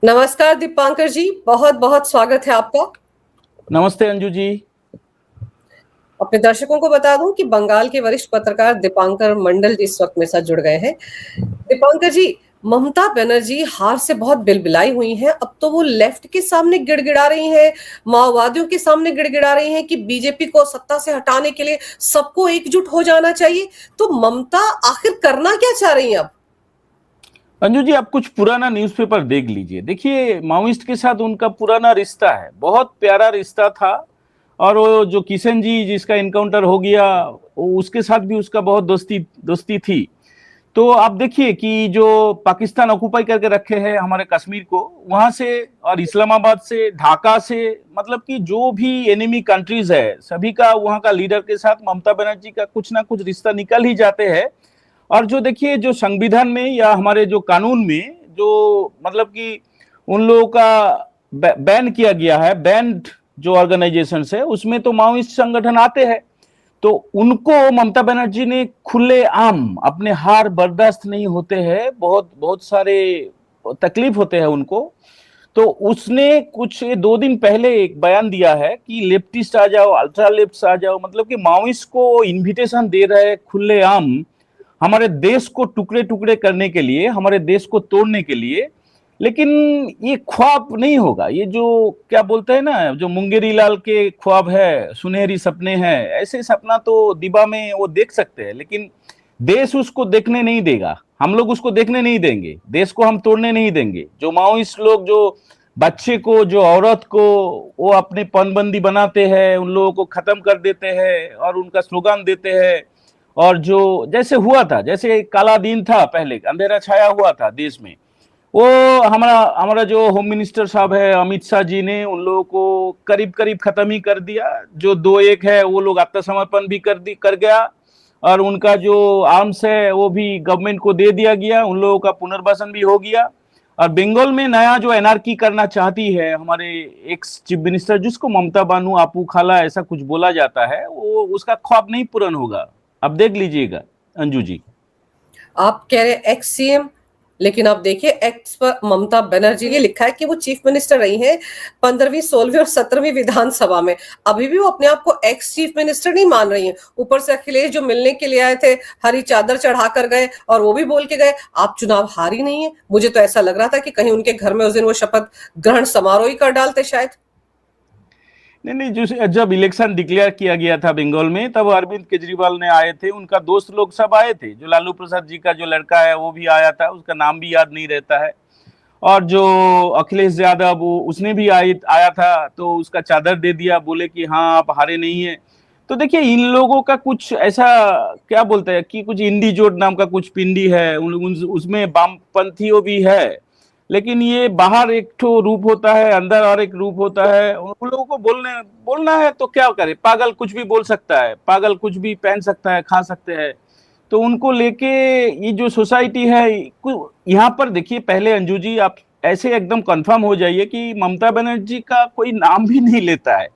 नमस्कार दीपांकर जी, बहुत बहुत स्वागत है आपका। नमस्ते अंजू जी। अपने दर्शकों को बता दूं कि बंगाल के वरिष्ठ पत्रकार दीपांकर मंडल जी इस वक्त मेरे साथ जुड़ गए हैं। दीपांकर जी, ममता बनर्जी हार से बहुत बिलबिलाई हुई हैं। अब तो वो लेफ्ट के सामने गिड़गिड़ा रही हैं, माओवादियों के सामने गिड़गिड़ा रही हैं कि बीजेपी को सत्ता से हटाने के लिए सबको एकजुट हो जाना चाहिए। तो ममता आखिर करना क्या चाह रही हैं अब? अंजू जी, आप कुछ पुराना न्यूज़पेपर देख लीजिए। देखिए, माओइस्ट के साथ उनका पुराना रिश्ता है, बहुत प्यारा रिश्ता था। और वो जो किशन जी जिसका इनकाउंटर हो गया, उसके साथ भी उसका बहुत दोस्ती दोस्ती थी। तो आप देखिए कि जो पाकिस्तान ऑक्युपाई करके रखे हैं हमारे कश्मीर को, वहां से और इस्लामाबाद से, ढाका से, मतलब कि जो भी एनिमी कंट्रीज है सभी का वहां का लीडर के साथ ममता बनर्जी का कुछ ना कुछ रिश्ता निकल ही जाते हैं। और जो देखिए, जो संविधान में या हमारे जो कानून में जो मतलब कि उन लोगों का बैन किया गया है, बैंड जो ऑर्गेनाइजेशन है उसमें तो माओइस्ट संगठन आते हैं। तो उनको ममता बनर्जी ने खुले आम, अपने हार बर्दाश्त नहीं होते हैं, बहुत बहुत सारे तकलीफ होते हैं उनको। तो उसने कुछ 2 दिन पहले एक बयान दिया है कि लेफ्टिस्ट आ जाओ, अल्ट्रा लेफ्ट आ जाओ, मतलब कि माओइस्ट को इनविटेशन दे रहे हैं खुले आम, हमारे देश को टुकड़े टुकड़े करने के लिए, हमारे देश को तोड़ने के लिए। लेकिन ये ख्वाब नहीं होगा। ये जो क्या बोलते हैं ना, जो मुंगेरी लाल के ख्वाब है, सुनहरी सपने हैं, ऐसे सपना तो दिबा में वो देख सकते हैं, लेकिन देश उसको देखने नहीं देगा। हम लोग उसको देखने नहीं देंगे, देश को हम तोड़ने नहीं देंगे। जो माओइस्ट लोग जो बच्चे को, जो औरत को वो अपने पनबंदी बनाते हैं, उन लोगों को खत्म कर देते हैं और उनका स्लोगन देते हैं। और जो जैसे हुआ था, जैसे काला दिन था, पहले अंधेरा छाया हुआ था देश में, वो हमारा हमारा जो होम मिनिस्टर साहब है अमित शाह जी ने उन लोगों को करीब करीब खत्म ही कर दिया। जो 2-1 है वो लोग आत्मसमर्पण भी कर गया, और उनका जो आर्म्स है वो भी गवर्नमेंट को दे दिया गया, उन लोगों का पुनर्वासन भी हो गया। और बंगाल में नया जो एनआरकी करना चाहती है हमारे एक्स चीफ मिनिस्टर, जिसको ममता बानू आपू खाला ऐसा कुछ बोला जाता है, वो उसका ख्वाब नहीं पूर्ण होगा। अब देख लीजिएगा अंजू जी। आप कह रहे एक्स सीएम, लेकिन आप देखिए एक्स पर ममता बनर्जी ये लिखा है कि वो चीफ मिनिस्टर रही हैं 15वीं, 16वीं और 17वीं विधानसभा में। अभी भी वो अपने आप को एक्स चीफ मिनिस्टर नहीं मान रही हैं। ऊपर से अखिलेश जो मिलने के लिए आए थे, हरी चादर चढ़ा कर गए और वो भी बोल के गए आप चुनाव हार ही नहीं है। मुझे तो ऐसा लग रहा था कि कहीं उनके घर में उस दिन वो शपथ ग्रहण समारोह ही कर डालते शायद। नहीं नहीं, जो जब इलेक्शन डिक्लेयर किया गया था बंगाल में, तब अरविंद केजरीवाल ने आए थे, उनका दोस्त लोग सब आए थे। जो लालू प्रसाद जी का जो लड़का है वो भी आया था, उसका नाम भी याद नहीं रहता है। और जो अखिलेश यादव उसने भी आया था, तो उसका चादर दे दिया, बोले कि हाँ आप हारे नहीं है। तो देखिए, इन लोगों का कुछ ऐसा क्या बोलते हैं कि कुछ इंडी जोड़ नाम का कुछ पिंडी है, उसमें वामपंथियों भी है। लेकिन ये बाहर एक ठो रूप होता है, अंदर और एक रूप होता है। उन लोगों को बोलना है तो क्या करे, पागल कुछ भी बोल सकता है, पागल कुछ भी पहन सकता है, खा सकते हैं। तो उनको लेके ये जो सोसाइटी है, यहाँ पर देखिए, पहले अंजू जी आप ऐसे एकदम कंफर्म हो जाइए कि ममता बनर्जी का कोई नाम भी नहीं लेता है।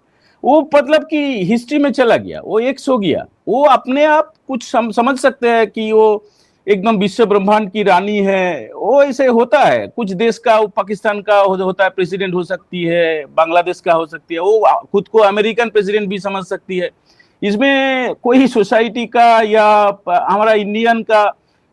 वो मतलब कि हिस्ट्री में चला गया, वो एक्स हो गया। वो अपने आप कुछ समझ सकते हैं कि वो एकदम विश्व ब्रह्मांड की रानी है। वो ऐसे होता है, कुछ देश का, पाकिस्तान का होता है प्रेसिडेंट, हो सकती है बांग्लादेश का हो सकती है, वो खुद को अमेरिकन प्रेसिडेंट भी समझ सकती है। इसमें कोई सोसाइटी का या हमारा इंडियन का,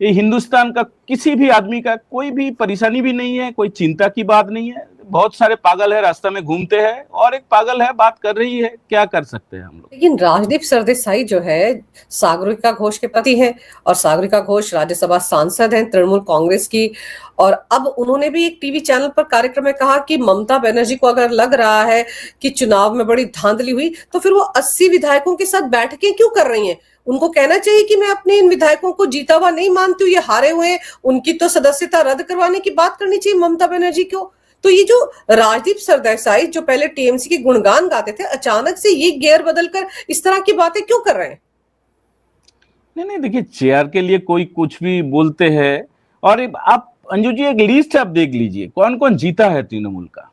ये हिंदुस्तान का किसी भी आदमी का कोई भी परेशानी भी नहीं है, कोई चिंता की बात नहीं है। बहुत सारे पागल है रास्ते में घूमते हैं, और एक पागल है बात कर रही है, क्या कर सकते हैं हम लोग। लेकिन राजदीप सरदेसाई जो है सागरिका घोष के पति हैं, और सागरिका घोष राज्यसभा सांसद हैं तृणमूल कांग्रेस की। और अब उन्होंने भी एक टीवी चैनल पर कार्यक्रम में कहा कि ममता बनर्जी को अगर लग रहा है कि चुनाव में बड़ी धांधली हुई, तो फिर वो 80 विधायकों के साथ बैठकें क्यों कर रही हैं? उनको कहना चाहिए कि मैं अपने इन विधायकों को जीता हुआ नहीं मानती हूँ, ये हारे हुए हैं, उनकी तो सदस्यता रद्द करवाने की बात करनी चाहिए ममता बनर्जी को। तो ये जो राजदीप सरदेसाई जो पहले टीएमसी के गुणगान गाते थे, अचानक से ये गियर बदलकर इस तरह की बातें क्यों कर रहे हैं? नहीं नहीं, देखिए, चेयर के लिए कोई कुछ भी बोलते हैं। और आप अंजू जी एक लिस्ट आप देख लीजिए, कौन कौन जीता है तृणमूल का।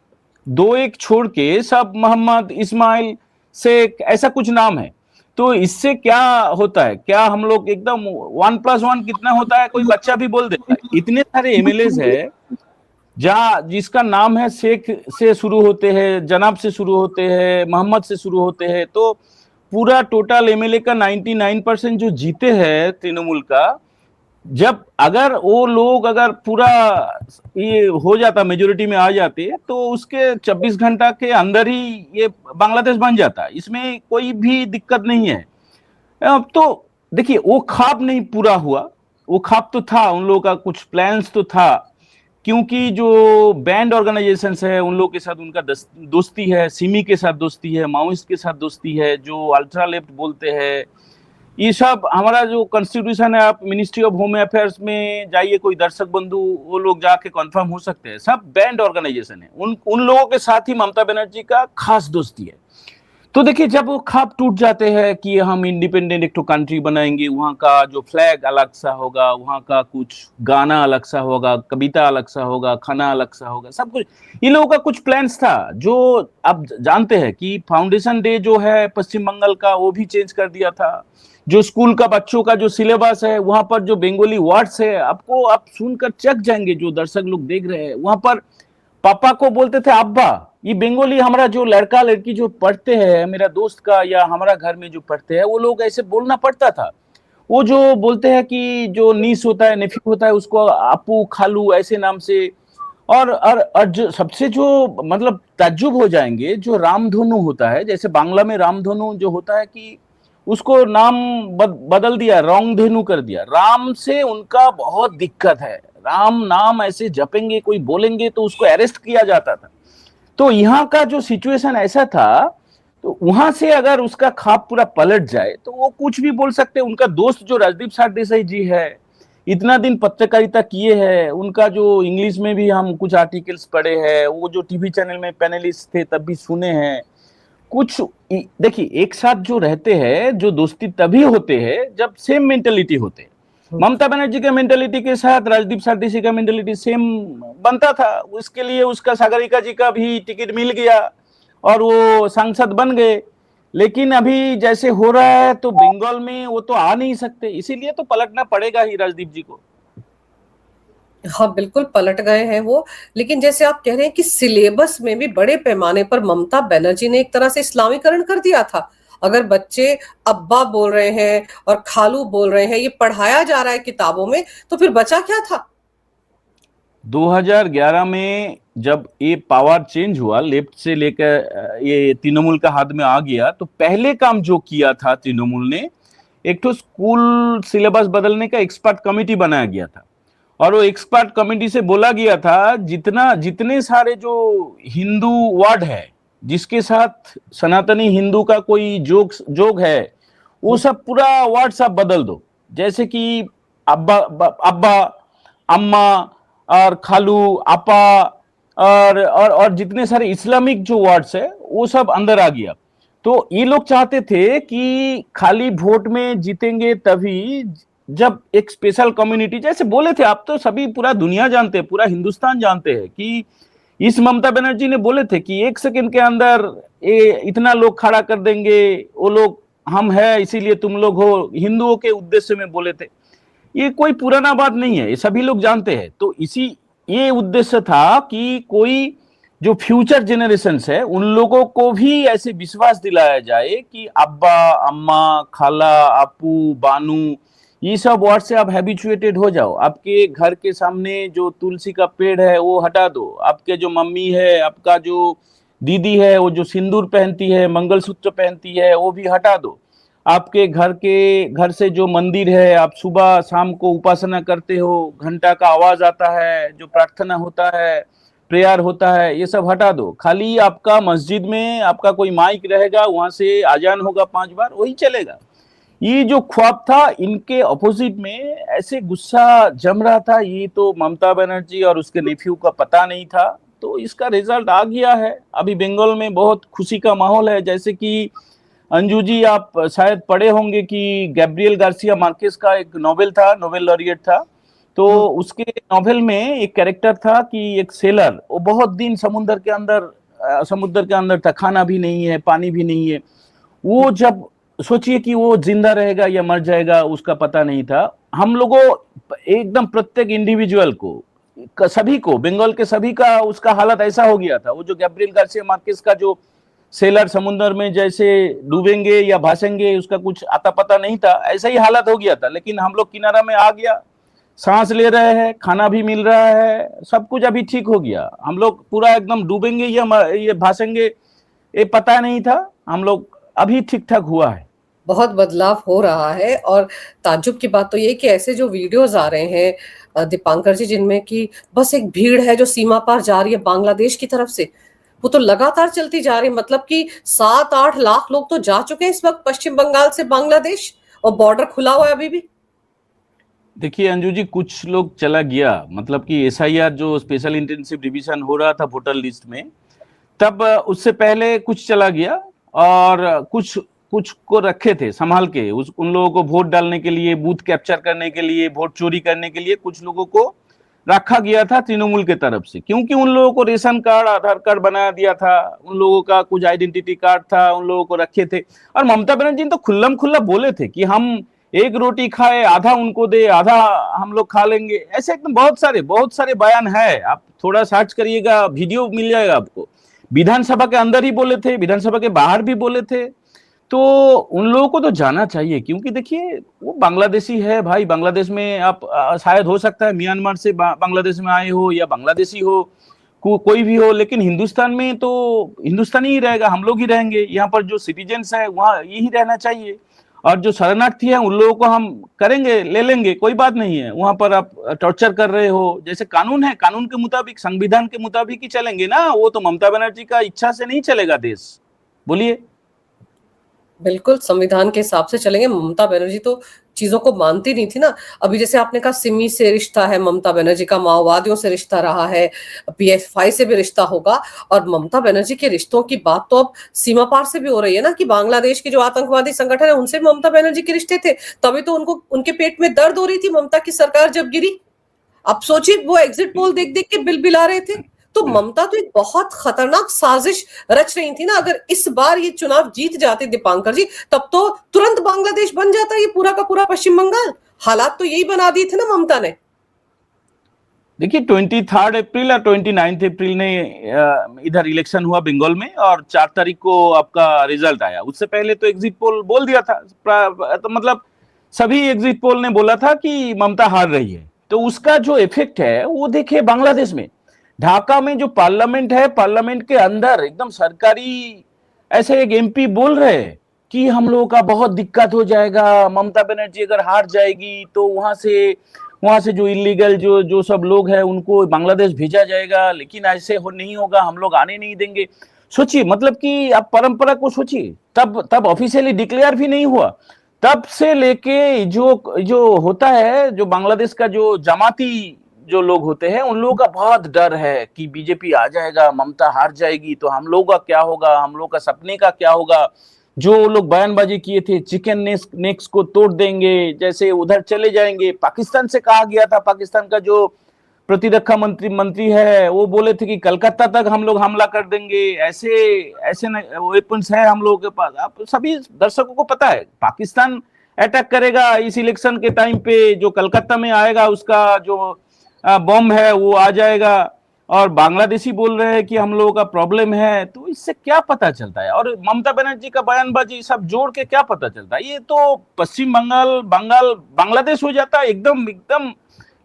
2-1 छोड़ के सब मोहम्मद इस्माइल शेख ऐसा कुछ नाम है। तो इससे क्या होता है, क्या हम लोग एकदम 1+1 कितना होता है कोई बच्चा भी बोल देता है। इतने सारे एमएलए है जहाँ जिसका नाम है शेख से शुरू होते हैं, जनाब से शुरू होते हैं, मोहम्मद से शुरू होते हैं, तो पूरा टोटल एमएलए का 99% जो जीते हैं तृणमूल का, जब अगर वो लोग अगर पूरा ये हो जाता, मेजोरिटी में आ जाते, तो उसके 24 घंटा के अंदर ही ये बांग्लादेश बन जाता, इसमें कोई भी दिक्कत नहीं है। अब तो देखिए वो ख्वाब नहीं पूरा हुआ, वो ख्वाब तो था, उन लोगों का कुछ प्लान्स तो था, क्योंकि जो बैंड ऑर्गेनाइजेशन है उन लोगों के साथ उनका दोस्ती है, सिमी के साथ दोस्ती है, माओइस्ट के साथ दोस्ती है, जो अल्ट्रा लेफ्ट बोलते हैं, ये सब हमारा जो कॉन्स्टिट्यूशन है, आप मिनिस्ट्री ऑफ होम अफेयर्स में जाइए, कोई दर्शक बंधु वो लोग जाके कंफर्म हो सकते हैं, सब बैंड ऑर्गेनाइजेशन है, उन लोगों के साथ ही ममता बनर्जी का खास दोस्ती है। तो देखिए जब वो ख्वाब टूट जाते हैं कि हम इंडिपेंडेंट एक तो कंट्री बनाएंगे, वहाँ का जो फ्लैग अलग सा होगा, वहाँ का कुछ गाना अलग सा होगा, कविता अलग सा होगा, खाना अलग सा होगा, सब कुछ इन लोगों का कुछ प्लान्स था, जो आप जानते हैं कि फाउंडेशन डे जो है पश्चिम बंगाल का वो भी चेंज कर दिया था, जो स्कूल का बच्चों का जो सिलेबस है वहां पर जो बंगाली वर्ड्स है, आपको आप सुनकर चक जाएंगे, जो दर्शक लोग देख रहे हैं, वहां पर पापा को बोलते थे अब्बा, ये बंगाली हमारा जो लड़का लड़की जो पढ़ते हैं, मेरा दोस्त का या हमारा घर में जो पढ़ते हैं, वो लोग ऐसे बोलना पड़ता था। वो जो बोलते हैं कि जो नीस होता है, नेफ्यू होता है, उसको आपू खालू ऐसे नाम से, और जो सबसे जो मतलब ताज्जुब हो जाएंगे, जो रामधनु होता है, जैसे बांग्ला में रामधनु जो होता है कि उसको नाम बदल दिया, रॉन्गधेनु कर दिया, राम से उनका बहुत दिक्कत है, राम नाम ऐसे जपेंगे कोई बोलेंगे तो उसको अरेस्ट किया जाता था। तो यहाँ का जो सिचुएशन ऐसा था, तो वहां से अगर उसका ख्वाब पूरा पलट जाए तो वो कुछ भी बोल सकते हैं। उनका दोस्त जो राजदीप सरदेसाई जी है, इतना दिन पत्रकारिता किए हैं, उनका जो इंग्लिश में भी हम कुछ आर्टिकल्स पढ़े हैं, वो जो टीवी चैनल में पैनलिस्ट थे तब भी सुने हैं कुछ। देखिए एक साथ जो रहते हैं, जो दोस्ती तभी होते हैं जब सेम मेंटेलिटी होते हैं। ममता बनर्जी के मेंटेलिटी के साथ राजदीप सरदेसाई का मेंटेलिटी सेम बनता था, उसके लिए उसका सागरिका जी का भी टिकट मिल गया और वो सांसद बन गए। लेकिन अभी जैसे हो रहा है तो बंगाल में वो तो आ नहीं सकते, इसीलिए तो पलटना पड़ेगा ही राजदीप जी को। हाँ बिल्कुल पलट गए हैं वो। लेकिन जैसे आप कह रहे हैं कि सिलेबस में भी बड़े पैमाने पर ममता बनर्जी ने एक तरह से इस्लामीकरण कर दिया था। अगर बच्चे अब्बा बोल रहे हैं और खालू बोल रहे हैं, ये पढ़ाया जा रहा है किताबों में, तो फिर बचा क्या था? 2011 में जब ये पावर चेंज हुआ, लेफ्ट से लेकर ये तृणमूल का हाथ में आ गया, तो पहले काम जो किया था तृणमूल ने, एक तो स्कूल सिलेबस बदलने का एक्सपर्ट कमेटी बनाया गया था, और वो एक्सपर्ट कमेटी से बोला गया था जितने सारे जो हिंदू वर्ड है, जिसके साथ सनातनी हिंदू का कोई जोग है, वो सब पूरा वर्ड सब बदल दो। जैसे कि अब्बा अब्बा, अम्मा और खालू, आपा और जितने सारे इस्लामिक जो वर्ड्स है वो सब अंदर आ गया। तो ये लोग चाहते थे कि खाली वोट में जीतेंगे तभी, जब एक स्पेशल कम्युनिटी, जैसे बोले थे आप तो सभी पूरा दुनिया जानते हैं, पूरा हिंदुस्तान जानते हैं कि इस ममता बनर्जी ने बोले थे कि 1 सेकंड के अंदर इतना लोग खड़ा कर देंगे, वो लोग हम है इसीलिए तुम लोग हो, हिंदुओं के उद्देश्य में बोले थे। ये कोई पुराना बात नहीं है, ये सभी लोग जानते हैं। तो इसी ये उद्देश्य था कि कोई जो फ्यूचर जनरेशंस है उन लोगों को भी ऐसे विश्वास दिलाया जाए कि अब्बा, अम्मा, खाला, आपू, बानू, ये सब वर्ड से आप हैबिचुएटेड हो जाओ। आपके घर के सामने जो तुलसी का पेड़ है वो हटा दो, आपके जो मम्मी है, आपका जो दीदी है, वो जो सिंदूर पहनती है, मंगलसूत्र पहनती है, वो भी हटा दो। आपके घर से जो मंदिर है, आप सुबह शाम को उपासना करते हो, घंटा का आवाज आता है, जो प्रार्थना होता है, प्रेयर होता है, ये सब हटा दो। खाली आपका मस्जिद में आपका कोई माइक रहेगा, वहां से आजान होगा 5 बार, वही चलेगा। ये जो ख्वाब था, इनके अपोजिट में ऐसे गुस्सा जम रहा था, ये तो ममता बनर्जी और उसके नेफ्यू का पता नहीं था। तो इसका रिजल्ट आ गया है। अभी बंगाल में बहुत खुशी का माहौल है। जैसे कि अंजू जी, आप शायद पढ़े होंगे कि गैब्रियल गार्सिया मार्केस का एक नोवेल था, नोबेल लॉरिएट था, तो उसके नोवेल में एक कैरेक्टर था कि एक सेलर, वो बहुत दिन समुद्र के अंदर था, खाना भी नहीं है, पानी भी नहीं है। वो जब सोचिए कि वो जिंदा रहेगा या मर जाएगा, उसका पता नहीं था। हम लोगों एकदम प्रत्येक इंडिविजुअल को सभी को, बंगाल के सभी का उसका हालत ऐसा हो गया था। वो जो गैब्रियल गार्सिया मार्केस का जो सेलर समुद्र में जैसे डूबेंगे या भासेंगे उसका कुछ आता पता नहीं था, ऐसा ही हालत हो गया था। लेकिन हम लोग किनारा में आ गया, सांस ले रहे हैं, खाना भी मिल रहा है, सब कुछ अभी ठीक हो गया। हम लोग पूरा एकदम डूबेंगे या ये भासेंगे ये पता नहीं था, हम लोग अभी ठीक ठाक हुआ है। बहुत बदलाव हो रहा है। और ताज्जुब की बात तो ये कि ऐसे जो वीडियोस आ रहे हैं दीपांकर जी, जिनमें कि बस एक भीड़ है जो सीमा पार जा रही है बांग्लादेश की तरफ से, वो तो लगातार चलती जा रही है। मतलब कि 7-8 लाख लोग तो जा चुके हैं इस वक्त पश्चिम बंगाल से बांग्लादेश, और बॉर्डर खुला हुआ है अभी भी। देखिए अंजू जी, कुछ लोग चला गया, मतलब कि एसआईआर जो स्पेशल इंटेंसिव रिवीजन हो रहा था वोटर लिस्ट में, तब उससे पहले कुछ चला गया और कुछ कुछ को रखे थे संभाल के, उन लोगों को वोट डालने के लिए, बूथ कैप्चर करने के लिए, वोट चोरी करने के लिए कुछ लोगों को रखा गया था तृणमूल के तरफ से, क्योंकि उन लोगों को रेशन कार्ड, आधार कार्ड बना दिया था, उन लोगों का कुछ आइडेंटिटी कार्ड था, उन लोगों को रखे थे। और ममता बनर्जी ने तो खुल्लम खुल्ला बोले थे कि हम एक रोटी खाए, आधा उनको दे, आधा हम लोग खा लेंगे। ऐसे एकदम बहुत सारे बयान है, आप थोड़ा सर्च करिएगा, वीडियो मिल जाएगा आपको। विधानसभा के अंदर ही बोले थे, विधानसभा के बाहर भी बोले थे। तो उन लोगों को तो जाना चाहिए, क्योंकि देखिए वो बांग्लादेशी है भाई। बांग्लादेश में आप शायद हो सकता है म्यांमार से बांग्लादेश में आए हो या बांग्लादेशी हो, कोई भी हो, लेकिन हिंदुस्तान में तो हिंदुस्तानी ही रहेगा, हम लोग ही रहेंगे। यहाँ पर जो सिटीजन्स है वहाँ यही रहना चाहिए। और जो शरणार्थी है उन लोगों को हम करेंगे, ले लेंगे, कोई बात नहीं है। वहां पर आप टॉर्चर कर रहे हो, जैसे कानून है, कानून के मुताबिक, संविधान के मुताबिक ही चलेंगे ना। वो तो ममता बनर्जी का इच्छा से नहीं चलेगा देश। बोलिए। बिल्कुल संविधान के हिसाब से चलेंगे। ममता बनर्जी तो चीजों को मानती नहीं थी ना। अभी जैसे आपने कहा सिमी से रिश्ता है ममता बनर्जी का, माओवादियों से रिश्ता रहा है, पीएफआई से भी रिश्ता होगा। और ममता बनर्जी के रिश्तों की बात तो अब सीमा पार से भी हो रही है ना, कि बांग्लादेश के जो आतंकवादी संगठन है उनसे ममता बनर्जी के रिश्ते थे। तभी तो उनको, उनके पेट में दर्द हो रही थी ममता की सरकार जब गिरी। अब सोचिए, वो एग्जिट पोल देख देख के बिलबिला रहे थे। तो ममता तो एक बहुत खतरनाक साजिश रच रही थी ना। अगर इस बार ये चुनाव जीत जाते दीपांकर जी, तब तो तुरंत बांग्लादेश बन जाता ये पूरा का पूरा पश्चिम बंगाल। हालात तो यही बना दिए थे ना ममता ने। देखिए 23 अप्रैल और 29 अप्रैल ने इधर इलेक्शन हुआ बंगाल में, और 4 तारीख को आपका रिजल्ट आया। उससे पहले तो एग्जिट पोल बोल दिया था, तो मतलब सभी एग्जिट पोल ने बोला था कि ममता हार रही है। तो उसका जो इफेक्ट है वो देखिए बांग्लादेश में, ढाका में जो पार्लियामेंट है, पार्लियामेंट के अंदर एकदम सरकारी ऐसे एक एमपी बोल रहे हैं कि हम लोगों का बहुत दिक्कत हो जाएगा, ममता बनर्जी अगर हार जाएगी तो वहां से जो इलीगल जो सब लोग हैं उनको बांग्लादेश भेजा जाएगा, लेकिन ऐसे नहीं होगा, हम लोग आने नहीं देंगे। सोचिए, मतलब कि आप परंपरा को सोचिए। तब ऑफिशियली डिक्लेयर भी नहीं हुआ, तब से लेके जो होता है, जो बांग्लादेश का जो जमाती जो लोग होते हैं उन लोगों का बहुत डर है कि बीजेपी आ जाएगा, ममता हार जाएगी तो हम लोगों का क्या होगा, हम लोग का सपने का क्या होगा। जो लोग बयानबाजी किए थे, चिकन नेक्स को तोड़ देंगे, जैसे उधर चले जाएंगे। पाकिस्तान से कहा गया था, पाकिस्तान का जो प्रतिरक्षा मंत्री है वो बोले थे कि कलकत्ता तक हम लोग हमला कर देंगे, ऐसे ऐसे वेपन्स है हम लोगों के पास। आप सभी दर्शकों को पता है पाकिस्तान अटैक करेगा इस इलेक्शन के टाइम पे, जो कलकत्ता में आएगा उसका जो बॉम्ब है वो आ जाएगा। और बांग्लादेशी बोल रहे हैं कि हम लोगों का प्रॉब्लम है। तो इससे क्या पता चलता है, और ममता बनर्जी का बयानबाजी सब जोड़ के क्या पता चलता है। ये तो पश्चिम बंगाल बांग्लादेश हो जाता है, एकदम एकदम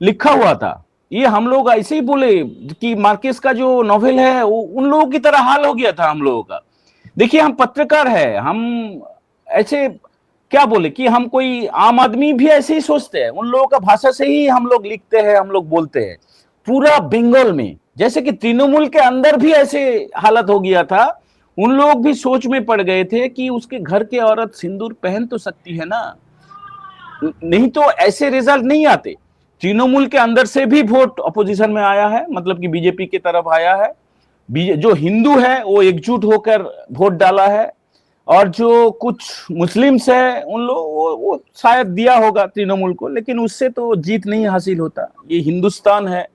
लिखा हुआ था। ये हम लोग ऐसे ही बोले कि मार्केस का जो नॉवेल है वो उन लोगों की तरह हाल हो गया था हम लोगों का। देखिए हम पत्रकार है, हम ऐसे क्या बोले कि हम कोई आम आदमी भी ऐसे ही सोचते हैं, उन लोगों का भाषा से ही हम लोग लिखते हैं, हम लोग बोलते हैं। पूरा बंगाल में जैसे कि तृणमूल के अंदर भी ऐसे हालत हो गया था, उन लोग भी सोच में पड़ गए थे कि उसके घर के औरत सिंदूर पहन तो सकती है ना, नहीं तो ऐसे रिजल्ट नहीं आते। तृणमूल के अंदर से भी वोट अपोजिशन में आया है, मतलब कि बीजेपी की तरफ आया है। जो हिंदू है वो एकजुट होकर वोट डाला है, और जो कुछ मुस्लिम्स है उन लोग वो शायद दिया होगा तृणमूल को, लेकिन उससे तो जीत नहीं हासिल होता। ये हिंदुस्तान है,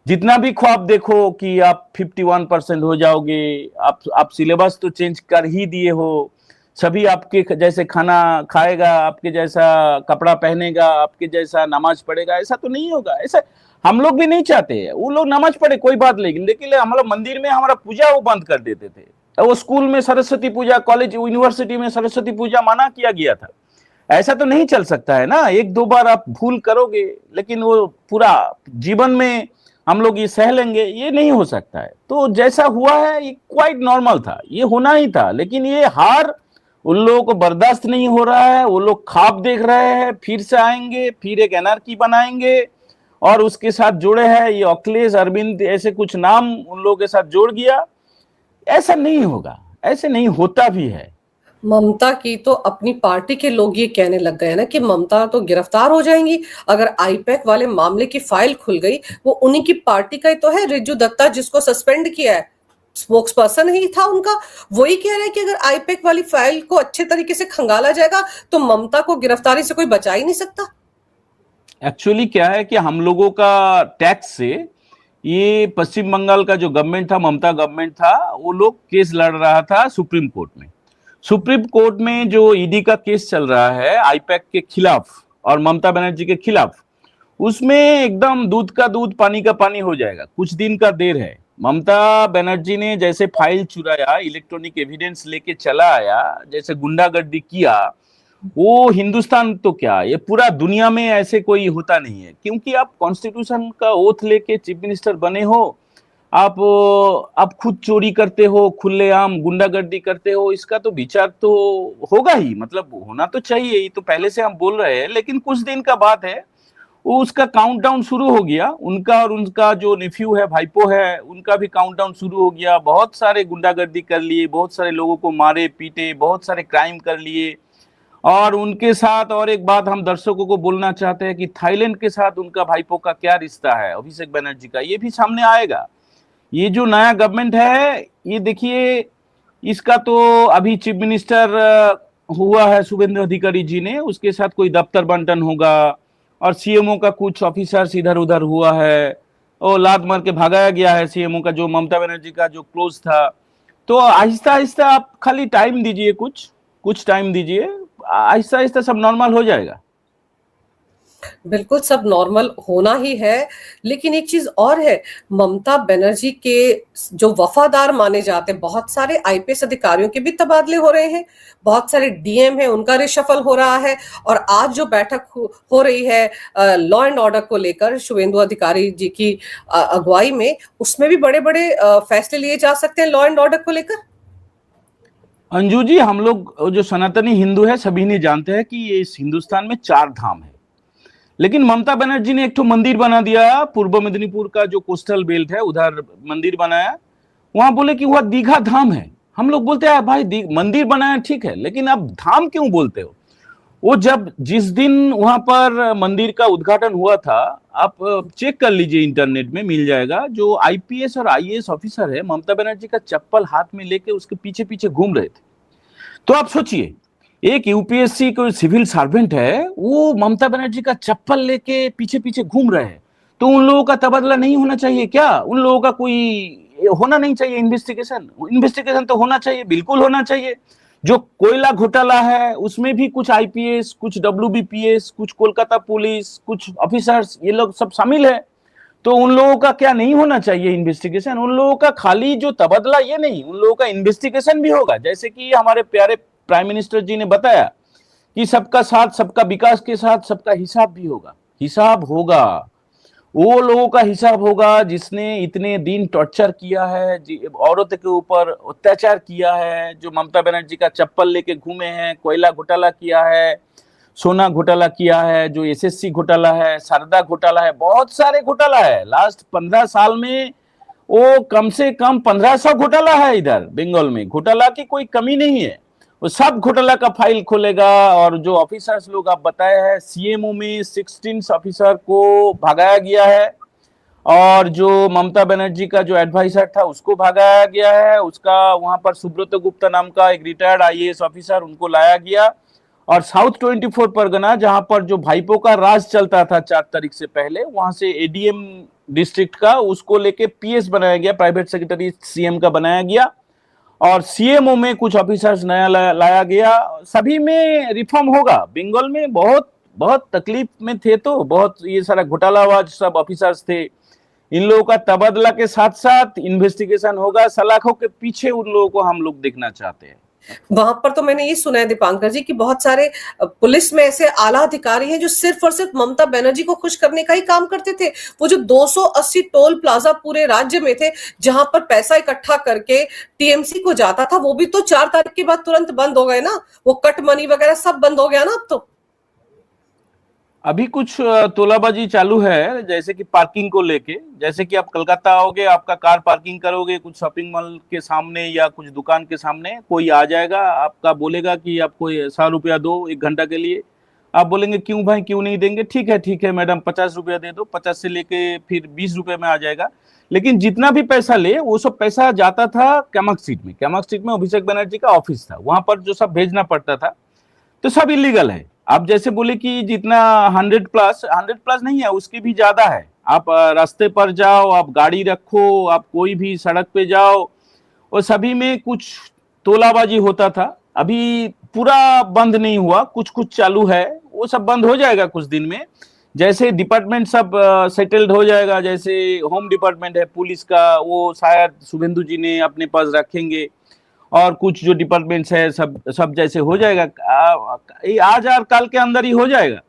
जितना भी ख्वाब देखो कि आप 51% हो जाओगे, आप सिलेबस तो चेंज कर ही दिए हो, सभी आपके जैसे खाना खाएगा, आपके जैसा कपड़ा पहनेगा, आपके जैसा नमाज पढ़ेगा, ऐसा तो नहीं होगा। ऐसा हम लोग भी नहीं चाहते हैं। वो लोग नमाज पढ़े कोई बात नहीं, लेकिन हम लोग मंदिर में हमारा पूजा वो बंद कर देते थे। वो स्कूल में सरस्वती पूजा, कॉलेज यूनिवर्सिटी में सरस्वती पूजा मना किया गया था। ऐसा तो नहीं चल सकता है ना। एक दो बार आप भूल करोगे, लेकिन वो पूरा जीवन में हम लोग ये सह लेंगे, ये नहीं हो सकता है। तो जैसा हुआ है ये क्वाइट नॉर्मल था, ये होना ही था। लेकिन ये हार उन लोगों को बर्दाश्त नहीं हो रहा है। वो लोग ख्वाब देख रहे हैं फिर से आएंगे, फिर एक एनार्की बनाएंगे, और उसके साथ जुड़े हैं ये अखिलेश, अरविंद, ऐसे कुछ नाम उन लोगों के साथ जोड़ गया। ऐसा नहीं होगा, ऐसे नहीं होता भी है। ममता की तो अपनी पार्टी के लोग ये कहने लग गए ना कि ममता तो गिरफ्तार हो जाएंगी अगर आईपैक वाले मामले की फाइल खुल गई। वो उन्हीं की पार्टी का ही तो है, रिज्जू दत्ता, जिसको सस्पेंड किया है, स्पोक्स पर्सन ही था उनका। वही कह रहे हैं कि अगर आईपैक वाली फाइल को अच्छे तरीके से खंगाला जाएगा तो ममता को गिरफ्तारी से कोई बचा ही नहीं सकता। एक्चुअली क्या है कि हम लोगों का टैक्स से ये पश्चिम बंगाल का जो गवर्नमेंट था, ममता गवर्नमेंट था, वो लोग केस लड़ रहा था सुप्रीम कोर्ट में। सुप्रीम कोर्ट में जो ईडी का केस चल रहा है आईपैक के खिलाफ और ममता बनर्जी के खिलाफ, उसमें एकदम दूध का दूध पानी का पानी हो जाएगा। कुछ दिन का देर है। ममता बनर्जी ने जैसे फाइल चुराया, इलेक्ट्रॉनिक एविडेंस लेके चला आया, जैसे गुंडागर्दी किया, वो हिंदुस्तान तो क्या, ये पूरा दुनिया में ऐसे कोई होता नहीं है। क्योंकि आप कॉन्स्टिट्यूशन का ओथ लेके चीफ मिनिस्टर बने हो, आप खुद चोरी करते हो, खुलेआम गुंडागर्दी करते हो, इसका तो विचार तो होगा ही, मतलब होना तो चाहिए। ये तो पहले से हम बोल रहे हैं, लेकिन कुछ दिन का बात है, वो उसका काउंटडाउन शुरू हो गया। उनका और उनका जो नेफ्यू है, भाईपो है, उनका भी काउंटडाउन शुरू हो गया। बहुत सारे गुंडागर्दी कर लिए, बहुत सारे लोगों को मारे पीटे, बहुत सारे क्राइम कर लिए। और उनके साथ और एक बात हम दर्शकों को बोलना चाहते हैं कि थाईलैंड के साथ उनका भाईपो का क्या रिश्ता है, अभिषेक बनर्जी का, ये भी सामने आएगा। ये जो नया गवर्नमेंट है, ये देखिए, इसका तो अभी चीफ मिनिस्टर हुआ है शुभेंदु अधिकारी जी ने, उसके साथ कोई दफ्तर बंटन होगा, और सीएमओ का कुछ ऑफिसर्स इधर उधर हुआ है, और लात मार के भगाया गया है सीएमओ का, जो ममता बनर्जी का जो क्लोज था। तो आहिस्ता आहिस्ता आप खाली टाइम दीजिए, कुछ टाइम दीजिए, आहिस्ता आहिस्ता सब नॉर्मल हो जाएगा। बिल्कुल सब नॉर्मल होना ही है। लेकिन एक चीज और है, ममता बनर्जी के जो वफादार माने जाते हैं बहुत सारे आईपीएस अधिकारियों के भी तबादले हो रहे हैं, बहुत सारे डीएम हैं उनका रिशफल हो रहा है। और आज जो बैठक हो रही है लॉ एंड ऑर्डर को लेकर शुभेंदु अधिकारी जी की अगुवाई में, उसमें भी बड़े बड़े फैसले लिए जा सकते हैं लॉ एंड ऑर्डर को लेकर। अंजू जी, हम लोग जो सनातनी हिंदू है सभी ने जानते हैं कि ये इस हिंदुस्तान में 4 धाम है। लेकिन ममता बनर्जी ने एक तो मंदिर बना दिया, पूर्व मेदिनीपुर का जो कोस्टल बेल्ट है उधर मंदिर बनाया। वहां बोले कि वह दीघा धाम है। हम लोग बोलते हैं भाई मंदिर बनाया ठीक है, लेकिन आप धाम क्यों बोलते हो? वो जब जिस दिन वहां पर मंदिर का उद्घाटन हुआ था, आप चेक कर लीजिए, इंटरनेट में मिल जाएगा, जो आईपीएस और आईएएस ऑफिसर है ममता बनर्जी का चप्पल हाथ में लेके उसके पीछे पीछे घूम रहे थे। तो आप सोचिए, एक यूपीएससी को सिविल सर्वेंट है, वो ममता बनर्जी का चप्पल लेके पीछे पीछे घूम रहे हैं। तो उन लोगों का तबादला नहीं होना चाहिए क्या? उन लोगों का कोई होना नहीं चाहिए इन्वेस्टिगेशन तो होना चाहिए, बिल्कुल होना चाहिए। जो कोयला घोटाला है उसमें भी कुछ आईपीएस, कुछ डब्ल्यूबीपीएस, कुछ कोलकाता पुलिस, कुछ ऑफिसर्स, ये लोग सब शामिल है। तो उन लोगों का क्या नहीं होना चाहिए इन्वेस्टिगेशन? उन लोगों का खाली जो तबादला ये नहीं, उन लोगों का इन्वेस्टिगेशन भी होगा। जैसे कि हमारे प्यारे प्राइम मिनिस्टर जी ने बताया कि सबका साथ सबका विकास के साथ सबका हिसाब भी होगा। हिसाब होगा, वो लोगों का हिसाब होगा जिसने इतने दिन टॉर्चर किया है, औरत के ऊपर अत्याचार किया है, जो ममता बनर्जी का चप्पल लेके घूमे हैं, कोयला घोटाला किया है, सोना घोटाला किया है, जो एसएससी घोटाला है, शारदा घोटाला है, बहुत सारे घोटाला है। लास्ट 15 साल में वो कम से कम 1500 घोटाला है इधर बंगाल में। घोटाला की कोई कमी नहीं है। वो सब घोटाला का फाइल खोलेगा। और जो ऑफिसर्स लोग आप बताए हैं, सीएमओ में 16 ऑफिसर को भगाया गया है, और जो ममता बनर्जी का जो एडवाइजर था उसको भगाया गया है। उसका वहां पर सुब्रत गुप्ता नाम का एक रिटायर्ड आईएएस ऑफिसर, उनको लाया गया। और साउथ 24 परगना, जहां पर जो भाईपो का राज चलता था 4 तारीख से पहले, वहां से एडीएम डिस्ट्रिक्ट का उसको लेके पीएस बनाया गया, प्राइवेट सेक्रेटरी सीएम का बनाया गया। और सीएमओ में कुछ ऑफिसर्स नया लाया गया। सभी में रिफॉर्म होगा। बंगाल में बहुत बहुत तकलीफ में थे, तो बहुत ये सारा घोटालाबाज सब ऑफिसर्स थे। इन लोगों का तबादला के साथ साथ इन्वेस्टिगेशन होगा। सलाखों के पीछे उन लोगों को हम लोग देखना चाहते हैं। वहां पर तो मैंने ये सुना है दीपांकर जी कि बहुत सारे पुलिस में ऐसे आला अधिकारी हैं जो सिर्फ और सिर्फ ममता बनर्जी को खुश करने का ही काम करते थे। वो जो 280 टोल प्लाजा पूरे राज्य में थे जहां पर पैसा इकट्ठा करके टीएमसी को जाता था, वो भी तो 4 तारीख के बाद तुरंत बंद हो गए ना। वो कट मनी वगैरह सब बंद हो गया ना अब तो। अभी कुछ तोलाबाजी चालू है, जैसे कि पार्किंग को लेके। जैसे कि आप कलकत्ता आओगे, आपका कार पार्किंग करोगे कुछ शॉपिंग मॉल के सामने या कुछ दुकान के सामने, कोई आ जाएगा, आपका बोलेगा कि आपको 100 रुपया दो 1 घंटा के लिए। आप बोलेंगे क्यों भाई, क्यों नहीं देंगे? ठीक है मैडम 50 रुपया दे दो। 50 से लेके फिर 20 रुपये में आ जाएगा। लेकिन जितना भी पैसा ले, वो सब पैसा जाता था कैमक स्ट्रीट में। कैमक स्ट्रीट में अभिषेक बनर्जी का ऑफिस था, वहां पर जो सब भेजना पड़ता था, तो सब इलीगल है। आप जैसे बोले कि जितना 100 प्लस नहीं है, उसकी भी ज्यादा है। आप रास्ते पर जाओ, आप गाड़ी रखो, आप कोई भी सड़क पे जाओ, और सभी में कुछ तोलाबाजी होता था। अभी पूरा बंद नहीं हुआ, कुछ कुछ चालू है, वो सब बंद हो जाएगा कुछ दिन में। जैसे डिपार्टमेंट सब सेटल्ड हो जाएगा, जैसे होम डिपार्टमेंट है पुलिस का, वो शायद शुभेंदु जी ने अपने पास रखेंगे, और कुछ जो डिपार्टमेंट्स है सब सब जैसे हो जाएगा। आज और कल के अंदर ही हो जाएगा।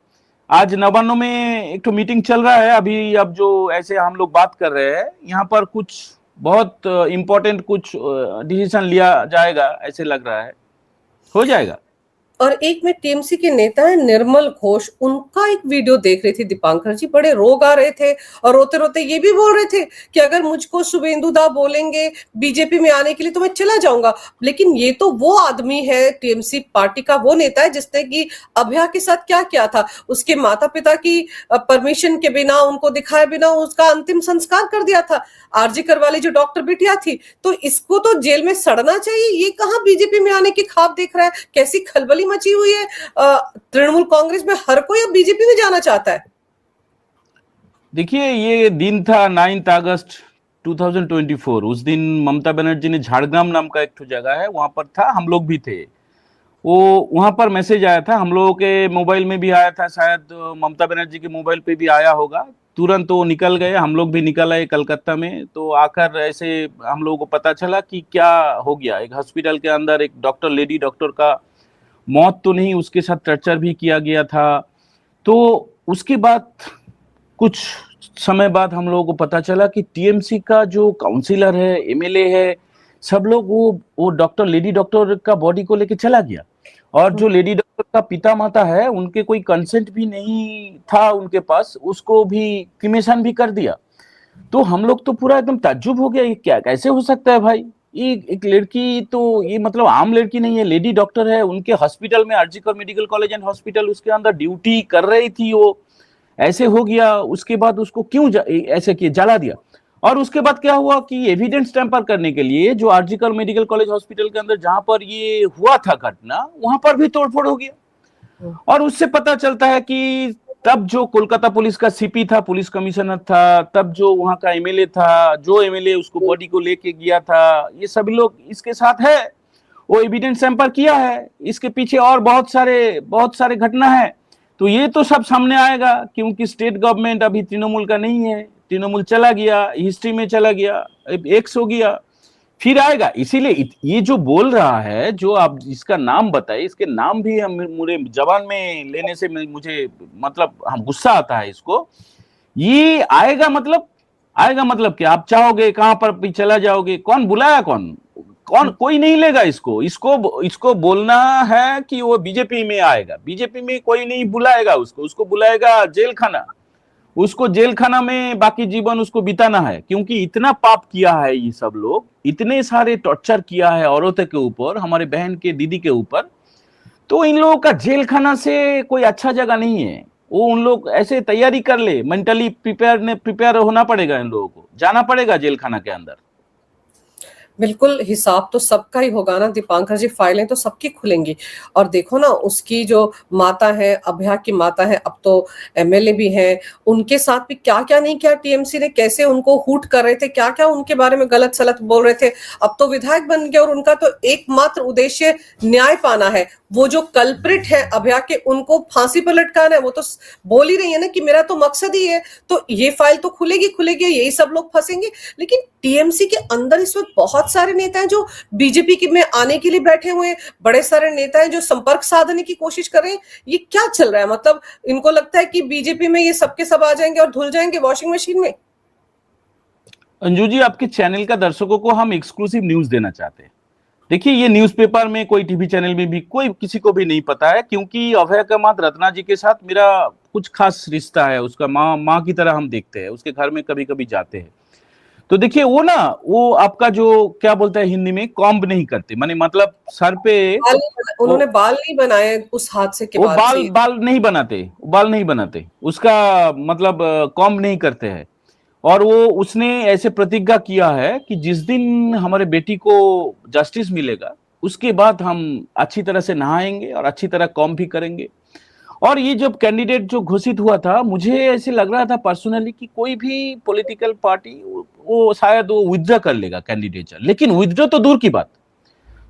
आज नवान्नो में एक तो मीटिंग चल रहा है अभी। अब जो ऐसे हम लोग बात कर रहे हैं, यहाँ पर कुछ बहुत इंपॉर्टेंट कुछ डिसीजन लिया जाएगा, ऐसे लग रहा है, हो जाएगा। और एक में टीएमसी के नेता है निर्मल घोष, उनका एक वीडियो देख रही थी दीपांकर जी, बड़े रोग आ रहे थे और रोते रोते ये भी बोल रहे थे कि अगर मुझको शुभेंदु दा बोलेंगे बीजेपी में आने के लिए तो मैं चला जाऊंगा। लेकिन ये तो वो आदमी है, टीएमसी पार्टी का वो नेता है जिसने कि अभया के साथ क्या किया था, उसके माता पिता की परमिशन के बिना, उनको दिखाए बिना उसका अंतिम संस्कार कर दिया था। आरजी कर वाली जो डॉक्टर बिटिया थी, तो इसको तो जेल में सड़ना चाहिए। ये कहाँ बीजेपी में आने की ख्वाब देख रहा है? कैसी खलबली मची हुई है तृणमूल कांग्रेस में, हर कोई अब बीजेपी में जाना चाहता है। देखिए, ये दिन था 9 अगस्त 2024। उस दिन ममता बनर्जी ने झाड़ग्राम नाम का एक जगह है, वहां पर था, हम लोग भी थे। वो वहां पर मैसेज आया था, हम लोगों के मोबाइल में भी आया था, शायद ममता बनर्जी के मोबाइल पे भी आया होगा। तुरंत वो निकल गए, हम लोग भी निकल आए कलकत्ता में। तो आकर ऐसे हम लोगों को पता चला कि क्या हो गया। एक हॉस्पिटल के अंदर एक डॉक्टर, लेडी डॉक्टर का मौत तो नहीं, उसके साथ टर्चर भी किया गया था। तो उसके बाद कुछ समय बाद हम लोगों को पता चला कि टीएमसी का जो काउंसिलर है, एमएलए है, सब लोग वो डॉक्टर, लेडी डॉक्टर का बॉडी को लेके चला गया। और जो लेडी डॉक्टर का पिता माता है, उनके कोई कंसेंट भी नहीं था उनके पास, उसको भी क्रिमेशन भी कर दिया। तो हम लोग तो पूरा एकदम ताज्जुब हो गया, ये क्या, कैसे हो सकता है भाई? ये एक लड़की, तो ये मतलब आम लड़की नहीं है, लेडी डॉक्टर है, उनके हॉस्पिटल में, आरजी कर मेडिकल कॉलेज एंड हॉस्पिटल, उसके अंदर ड्यूटी कर रही थी वो, ऐसे हो गया। उसके बाद उसको क्यों ऐसे किए, जला दिया। और उसके बाद क्या हुआ कि एविडेंस टैंपर करने के लिए जो आरजीकर मेडिकल कॉलेज हॉस्पिटल के अंदर जहां पर ये हुआ था घटना, वहां पर भी तोड़फोड़ हो गया। और उससे पता चलता है कि तब जो कोलकाता पुलिस का सीपी था, पुलिस कमिश्नर था, तब जो वहां का एमएलए था, जो एमएलए उसको बॉडी को लेके गया था, ये सभी लोग इसके साथ है। वो एविडेंस टैंपर किया है। इसके पीछे और बहुत सारे घटना है। तो ये तो सब सामने आएगा, क्योंकि स्टेट गवर्नमेंट अभी तृणमूल का नहीं है। तृणमूल चला गया, हिस्ट्री में चला गया, एक्स हो गया, फिर आएगा। इसीलिए ये जो बोल रहा है, जो आप इसका नाम बताए, इसके नाम भी हम मुझे जबान में लेने से मुझे मतलब हम गुस्सा आता है इसको। ये आएगा मतलब कि आप चाहोगे कहां पर भी चला जाओगे। कौन बुलाया, कौन कोई नहीं लेगा इसको बोलना है कि वो बीजेपी में आएगा। बीजेपी में कोई नहीं बुलाएगा उसको बुलाएगा जेल खाना। उसको जेल खाना में बाकी जीवन उसको बिताना है, क्योंकि इतना पाप किया है ये सब लोग, इतने सारे टॉर्चर किया है औरतों के ऊपर, हमारे बहन के, दीदी के ऊपर। तो इन लोगों का जेल खाना से कोई अच्छा जगह नहीं है। वो उन लोग ऐसे तैयारी कर ले, मेंटली प्रिपेयर होना पड़ेगा, इन लोगों को जाना पड़ेगा जेल खाना के अंदर। बिल्कुल, हिसाब तो सबका ही होगा ना दीपांकर जी, फाइलें तो सबकी खुलेंगी। और देखो ना उसकी जो माता है, अभया की माता है, अब तो एमएलए भी हैं, उनके साथ भी क्या-क्या नहीं किया टीएमसी ने, कैसे उनको हूट कर रहे थे, क्या-क्या उनके बारे में गलत-सलत बोल रहे थे। अब तो विधायक बन गए और उनका तो एकमात्र उद्देश्य न्याय पाना है। वो जो कल्प्रिट है अभया के, उनको फांसी पर लटकाना है। वो तो बोल ही रही है ना कि मेरा तो मकसद ही है। तो ये फाइल तो खुलेगी खुलेगी, यही सब लोग फंसेंगे। लेकिन टीएमसी के अंदर इस वक्त बहुत सारे नेता हैं जो बीजेपी के में आने के लिए बैठे हुए हैं, बड़े सारे नेता हैं जो संपर्क साधने की कोशिश कर रहे हैं। ये क्या चल रहा है? मतलब इनको लगता है कि बीजेपी में ये सबके सब आ जाएंगे और धुल जाएंगे वॉशिंग मशीन में। अंजू जी, आपके चैनल का दर्शकों को हम एक्सक्लूसिव न्यूज देना चाहते हैं। देखिए, ये न्यूज़पेपर में, कोई टीवी चैनल में भी कोई किसी को भी नहीं पता है, क्योंकि अभय का माँ रत्ना जी के साथ मेरा कुछ खास रिश्ता है। उसका माँ की तरह हम देखते हैं, उसके घर में कभी कभी जाते हैं। तो देखिए, वो आपका जो क्या बोलता है हिंदी में, कॉम्ब नहीं करते, माने मतलब सर पे उन्होंने बाल नहीं बनाए उस हादसे के वो बाद बाल से। बाल नहीं बनाते, बाल नहीं बनाते, उसका मतलब कॉम्ब नहीं करते हैं। और वो उसने ऐसे प्रतिज्ञा किया है कि जिस दिन हमारे बेटी को जस्टिस मिलेगा, उसके बाद हम अच्छी तरह से नहाएंगे और अच्छी तरह कॉम्ब भी करेंगे। और ये जब कैंडिडेट जो घोषित हुआ था, मुझे ऐसे लग रहा था पर्सनली कि कोई भी पॉलिटिकल पार्टी वो शायद वो विथड्रॉ कर लेगा कैंडिडेचर। लेकिन विथड्रॉ तो दूर की बात,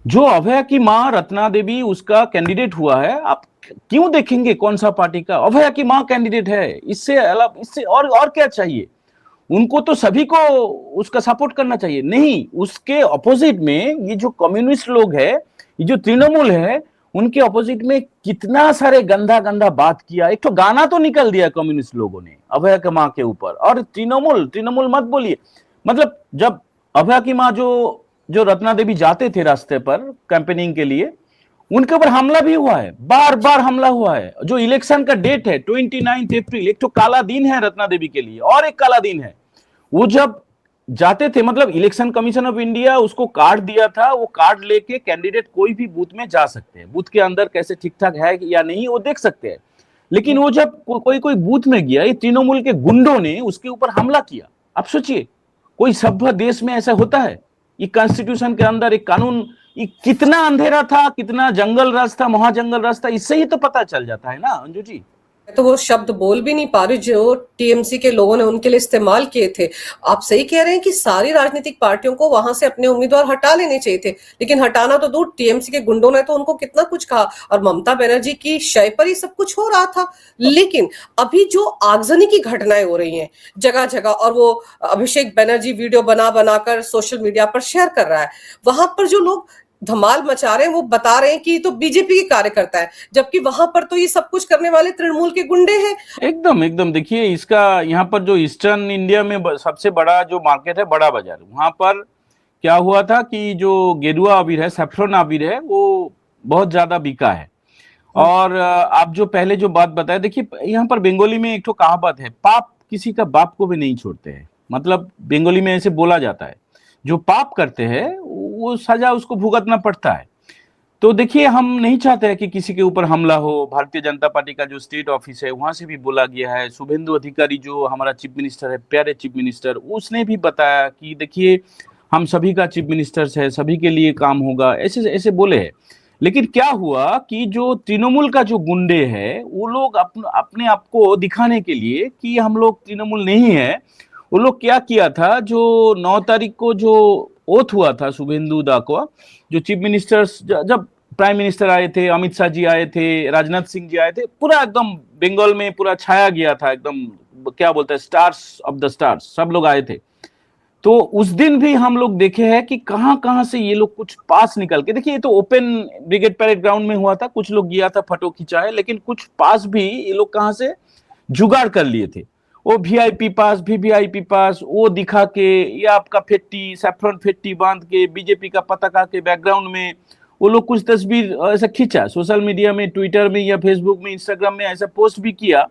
जो अभय की मां रत्ना देवी उसका कैंडिडेट हुआ है, आप क्यों देखेंगे कौन सा पार्टी का? अभय की मां कैंडिडेट है, इससे अलग, इससे और क्या चाहिए? उनको तो सभी को उसका सपोर्ट करना चाहिए। नहीं, उसके ऑपोजिट में ये जो कम्युनिस्ट लोग है, ये जो तृणमूल है, उनके ऑपोजिट में कितना सारे गंदा गंदा बात किया। एक तो गाना तो निकल दिया कम्युनिस्ट लोगों ने अभय की मां के ऊपर। और तृणमूल तृणमूल मत बोलिए, मतलब जब अभय की मां जो जो रत्ना देवी जाते थे रास्ते पर कैंपेनिंग के लिए, उनके ऊपर हमला भी हुआ है, बार बार हमला हुआ है। जो इलेक्शन का डेट है 29 अप्रैल, एक तो काला दिन है रत्ना देवी के लिए, और एक काला दिन है। वो जब जाते थे, मतलब इलेक्शन कमीशन ऑफ इंडिया उसको कार्ड दिया था, वो कार्ड लेके कैंडिडेट कोई भी बूथ में जा सकते हैं, बूथ के अंदर कैसे ठीक ठाक है या नहीं वो देख सकते हैं। लेकिन वो जब कोई कोई बूथ में गया, ये तृणमूल के गुंडों ने उसके ऊपर हमला किया। आप सोचिए, कोई सभ्य देश में ऐसा होता है? ये कॉन्स्टिट्यूशन के अंदर एक कानून, ये कितना अंधेरा था, कितना जंगल राज था, महाजंगल राज था, इससे ही तो पता चल जाता है ना अंजू जी। तो वो शब्द बोल भी नहीं पा रही जो टीएमसी के लोगों ने उनके लिए इस्तेमाल किए थे। आप सही कह रहे हैं कि सारी राजनीतिक पार्टियों को वहां से अपने उम्मीदवार हटा लेने चाहिए थे, लेकिन हटाना तो दूर, टीएमसी के गुंडों ने तो उनको कितना कुछ कहा और ममता बनर्जी की शय पर ही सब कुछ हो रहा था। लेकिन अभी जो आगजनी की घटनाएं हो रही हैं जगह जगह, और वो अभिषेक बनर्जी वीडियो बना बनाकर सोशल मीडिया पर शेयर कर रहा है, वहां पर जो लोग धमाल मचा रहे हैं वो बता रहे हैं कि तो बीजेपी के कार्यकर्ता है, जबकि वहां पर तो ये सब कुछ करने वाले तृणमूल के गुंडे हैं। एकदम एकदम, देखिए इसका यहाँ पर जो ईस्टर्न इंडिया में सबसे बड़ा जो मार्केट है, बड़ा बाजार, वहां पर क्या हुआ था कि जो गेरुआ अबीर है, सैफरन अबीर है, वो बहुत ज्यादा बिका है। और आप जो पहले जो बात बताए, देखिए यहाँ पर बंगाली में एक तो कहावत है, पाप किसी का बाप को भी नहीं छोड़ते हैं। मतलब बंगाली में ऐसे बोला जाता है, जो पाप करते हैं वो सजा उसको भुगतना पड़ता है। तो देखिए, हम नहीं चाहते हैं कि किसी के ऊपर हमला हो। भारतीय जनता पार्टी का जो स्टेट ऑफिस है, वहां से भी बोला गया है। शुभेंदु अधिकारी जो हमारा चीफ मिनिस्टर है, प्यारे चीफ मिनिस्टर, उसने भी बताया कि देखिए हम सभी का चीफ मिनिस्टर है, सभी के लिए काम होगा, ऐसे ऐसे बोले हैं। लेकिन क्या हुआ कि जो तृणमूल का जो गुंडे है, वो लोग अपने आप को दिखाने के लिए कि हम लोग तृणमूल नहीं है, वो लोग क्या किया था, जो 9 तारीख को जो ओथ हुआ था शुभेंदु दा को, जो चीफ मिनिस्टर्स, जब प्राइम मिनिस्टर आए थे, अमित शाह जी आए थे, राजनाथ सिंह जी आए थे, पूरा एकदम बंगाल में पूरा छाया गया था, एकदम क्या बोलते हैं, स्टार्स ऑफ द स्टार्स, सब लोग आए थे। तो उस दिन भी हम लोग देखे हैं कि कहां कहां से ये लोग कुछ पास निकल के, देखिए ये तो ओपन ब्रिगेड परेड ग्राउंड में हुआ था, कुछ लोग गया था, फोटो खिंचा है, लेकिन कुछ पास भी ये लोग कहां से जुगाड़ कर लिए थे। वो वीआईपी पास, वीवीआईपी पास, वो दिखा के, या आपका फेट्टी, सैफरन फेट्टी बांध के, बीजेपी का पताका के बैकग्राउंड में वो लोग कुछ तस्वीर ऐसा खींचा, सोशल मीडिया में, ट्विटर में या फेसबुक में, इंस्टाग्राम में ऐसा पोस्ट भी किया।